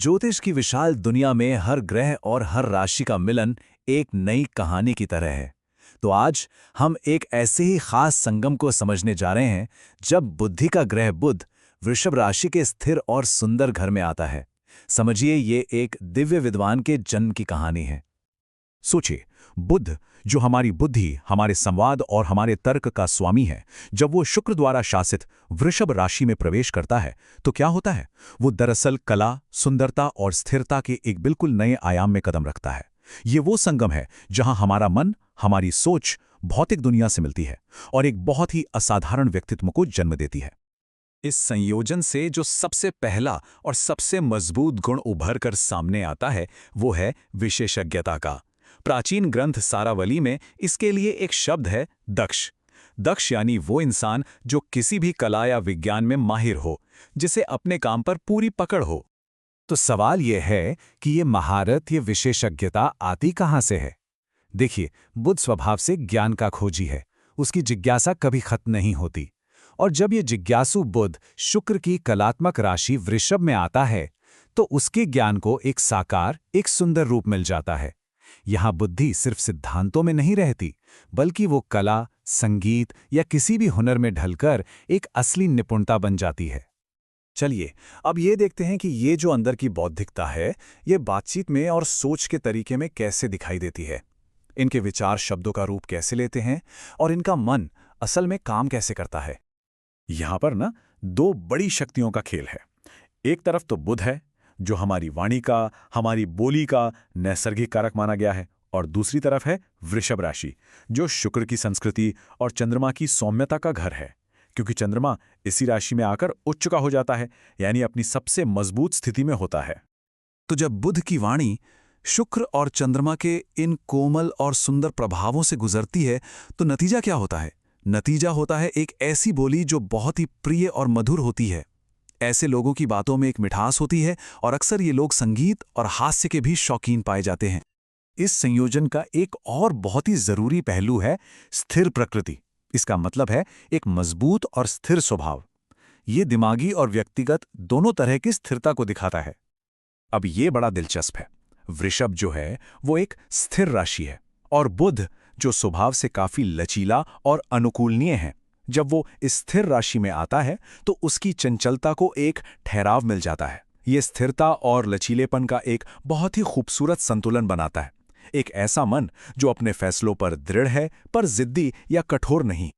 ज्योतिष की विशाल दुनिया में हर ग्रह और हर राशि का मिलन एक नई कहानी की तरह है। तो आज हम एक ऐसे ही खास संगम को समझने जा रहे हैं जब बुद्धि का ग्रह बुध वृषभ राशि के स्थिर और सुंदर घर में आता है। समझिए, ये एक दिव्य विद्वान के जन्म की कहानी है। सोचिए, बुध जो हमारी बुद्धि, हमारे संवाद और हमारे तर्क का स्वामी है, जब वो शुक्र द्वारा शासित वृषभ राशि में प्रवेश करता है तो क्या होता है? वो दरअसल कला, सुंदरता और स्थिरता के एक बिल्कुल नए आयाम में कदम रखता है। ये वो संगम है जहां हमारा मन, हमारी सोच भौतिक दुनिया से मिलती है और एक बहुत ही असाधारण व्यक्तित्व को जन्म देती है। इस संयोजन से जो सबसे पहला और सबसे मजबूत गुण उभर कर सामने आता है वो है विशेषज्ञता का। प्राचीन ग्रंथ सारावली में इसके लिए एक शब्द है दक्ष। दक्ष यानी वो इंसान जो किसी भी कला या विज्ञान में माहिर हो, जिसे अपने काम पर पूरी पकड़ हो। तो सवाल यह है कि ये महारत, ये विशेषज्ञता आती कहाँ से है? देखिए, बुध स्वभाव से ज्ञान का खोजी है। उसकी जिज्ञासा कभी खत्म नहीं होती। और जब ये जिज्ञासु बुध शुक्र की कलात्मक राशि वृषभ में आता है तो उसके ज्ञान को एक साकार, एक सुंदर रूप मिल जाता है। यहाँ बुद्धि सिर्फ सिद्धांतों में नहीं रहती, बल्कि वो कला, संगीत या किसी भी हुनर में ढलकर एक असली निपुणता बन जाती है। चलिए, अब ये देखते हैं कि ये जो अंदर की बौद्धिकता है, ये बातचीत में और सोच के तरीके में कैसे दिखाई देती है। इनके विचार शब्दों का रूप कैसे लेते हैं और इनका मन असल में काम कैसे करता है। यहाँ पर ना दो बड़ी शक्तियों का खेल है। एक तरफ तो बुध है, जो हमारी वाणी का, हमारी बोली का नैसर्गिक कारक माना गया है, और दूसरी तरफ है वृषभ राशि, जो शुक्र की संस्कृति और चंद्रमा की सौम्यता का घर है, क्योंकि चंद्रमा इसी राशि में आकर उच्च का हो जाता है, यानी अपनी सबसे मजबूत स्थिति में होता है। तो जब बुध की वाणी शुक्र और चंद्रमा के इन कोमल और सुंदर प्रभावों से गुजरती है तो नतीजा क्या होता है? नतीजा होता है एक ऐसी बोली जो बहुत ही प्रिय और मधुर होती है। ऐसे लोगों की बातों में एक मिठास होती है और अक्सर ये लोग संगीत और हास्य के भी शौकीन पाए जाते हैं। इस संयोजन का एक और बहुत ही जरूरी पहलू है स्थिर प्रकृति। इसका मतलब है एक मजबूत और स्थिर स्वभाव। ये दिमागी और व्यक्तिगत दोनों तरह की स्थिरता को दिखाता है। अब ये बड़ा दिलचस्प है। वृषभ जो है वो एक स्थिर राशि है और बुध जो स्वभाव से काफी लचीला और अनुकूलनीय है, जब वो स्थिर राशि में आता है तो उसकी चंचलता को एक ठहराव मिल जाता है। ये स्थिरता और लचीलेपन का एक बहुत ही खूबसूरत संतुलन बनाता है। एक ऐसा मन जो अपने फैसलों पर दृढ़ है पर जिद्दी या कठोर नहीं।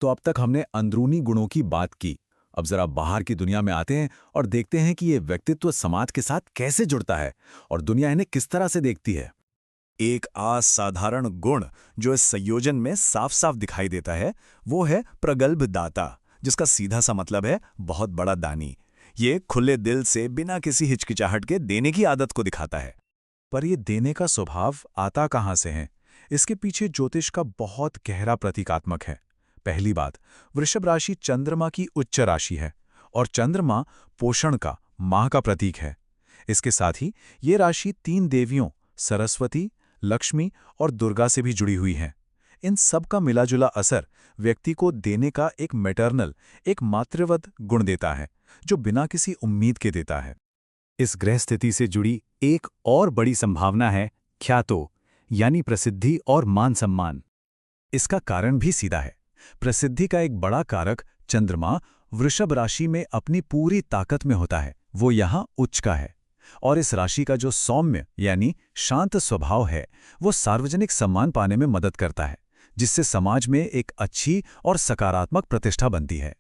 तो अब तक हमने अंदरूनी गुणों की बात की। अब जरा बाहर की दुनिया में आते हैं और देखते हैं कि ये व्यक्तित्व समाज के साथ कैसे जुड़ता है और दुनिया इन्हें किस तरह से देखती है। एक असाधारण गुण जो इस संयोजन में साफ साफ दिखाई देता है वो है प्रगल्भ दाता, जिसका सीधा सा मतलब है बहुत बड़ा दानी। ये खुले दिल से बिना किसी हिचकिचाहट के देने की आदत को दिखाता है। पर ये देने का स्वभाव आता कहाँ से है? इसके पीछे ज्योतिष का बहुत गहरा प्रतीकात्मक है। पहली बात, वृषभ राशि चंद्रमा की उच्च राशि है और चंद्रमा पोषण का, मां का प्रतीक है। इसके साथ ही ये राशि 3 देवियों सरस्वती, लक्ष्मी और दुर्गा से भी जुड़ी हुई है। इन सब का मिलाजुला असर व्यक्ति को देने का एक मैटरनल, एक मातृवत गुण देता है, जो बिना किसी उम्मीद के देता है। इस ग्रह स्थिति से जुड़ी एक और बड़ी संभावना है ख्यातो, यानी प्रसिद्धि और मान सम्मान। इसका कारण भी सीधा है। प्रसिद्धि का एक बड़ा कारक चंद्रमा वृषभ राशि में अपनी पूरी ताकत में होता है। वो यहाँ उच्च का है और इस राशि का जो सौम्य यानी शांत स्वभाव है वो सार्वजनिक सम्मान पाने में मदद करता है, जिससे समाज में एक अच्छी और सकारात्मक प्रतिष्ठा बनती है।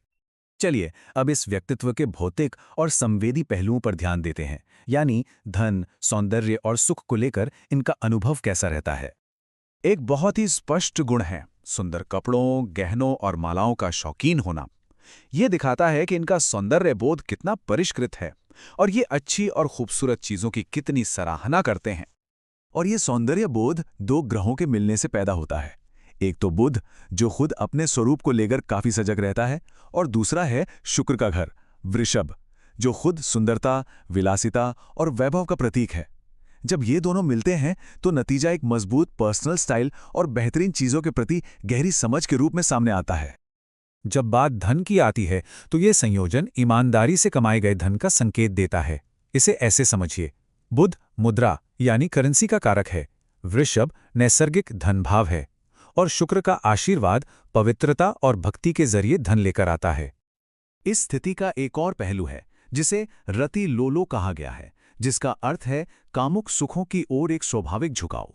चलिए, अब इस व्यक्तित्व के भौतिक और संवेदी पहलुओं पर ध्यान देते हैं, यानी धन, सौंदर्य और सुख को लेकर इनका अनुभव कैसा रहता है। एक बहुत ही स्पष्ट गुण है सुंदर कपड़ों, गहनों और मालाओं का शौकीन होना। ये दिखाता है कि इनका सौंदर्य बोध कितना परिष्कृत है और ये अच्छी और खूबसूरत चीजों की कितनी सराहना करते हैं। और ये सौंदर्य बोध 2 ग्रहों के मिलने से पैदा होता है। एक तो बुध जो खुद अपने स्वरूप को लेकर काफी सजग रहता है, और दूसरा है शुक्र का घर वृषभ, जो खुद सुंदरता, विलासिता और वैभव का प्रतीक है। जब ये दोनों मिलते हैं तो नतीजा एक मजबूत पर्सनल स्टाइल और बेहतरीन चीजों के प्रति गहरी समझ के रूप में सामने आता है। जब बात धन की आती है तो ये संयोजन ईमानदारी से कमाए गए धन का संकेत देता है। इसे ऐसे समझिए, बुध मुद्रा यानी करेंसी का कारक है, वृषभ नैसर्गिक धन भाव है, और शुक्र का आशीर्वाद पवित्रता और भक्ति के जरिए धन लेकर आता है। इस स्थिति का एक और पहलू है जिसे रति लोलो कहा गया है, जिसका अर्थ है कामुक सुखों की ओर एक स्वाभाविक झुकाव।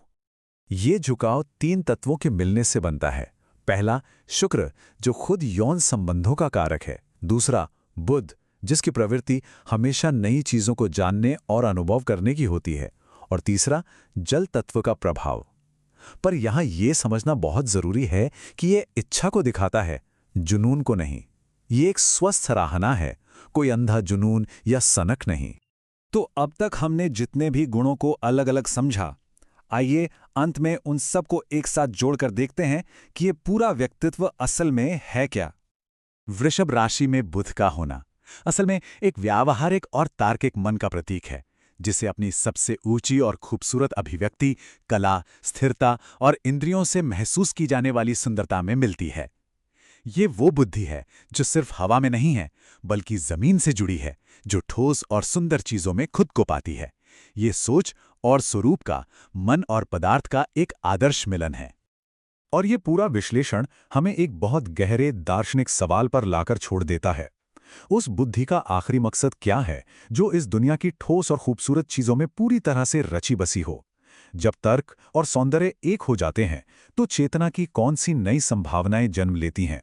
ये झुकाव 3 तत्वों के मिलने से बनता है। पहला, शुक्र, जो खुद यौन संबंधों का कारक है। दूसरा, बुध, जिसकी प्रवृत्ति हमेशा नई चीजों को जानने और अनुभव करने की होती है। और तीसरा, जल तत्व का प्रभाव। पर यहां यह समझना बहुत जरूरी है कि यह इच्छा को दिखाता है, जुनून को नहीं। ये एक स्वस्थ सराहना है, कोई अंधा जुनून या सनक नहीं। तो अब तक हमने जितने भी गुणों को अलग अलग समझा, आइए अंत में उन सब को एक साथ जोड़कर देखते हैं कि ये पूरा व्यक्तित्व असल में है क्या। वृषभ राशि में बुध का होना असल में एक व्यावहारिक और तार्किक मन का प्रतीक है, जिसे अपनी सबसे ऊंची और खूबसूरत अभिव्यक्ति, कला, स्थिरता और इंद्रियों से महसूस की जाने वाली सुंदरता में मिलती है। ये वो बुद्धि है जो सिर्फ हवा में नहीं है, बल्कि जमीन से जुड़ी है, जो ठोस और सुंदर चीजों में खुद को पाती है। ये सोच और स्वरूप का, मन और पदार्थ का एक आदर्श मिलन है। और ये पूरा विश्लेषण हमें एक बहुत गहरे दार्शनिक सवाल पर लाकर छोड़ देता है। उस बुद्धि का आखिरी मकसद क्या है जो इस दुनिया की ठोस और खूबसूरत चीजों में पूरी तरह से रची बसी हो? जब तर्क और सौंदर्य एक हो जाते हैं, तो चेतना की कौन सी नई संभावनाएं जन्म लेती हैं?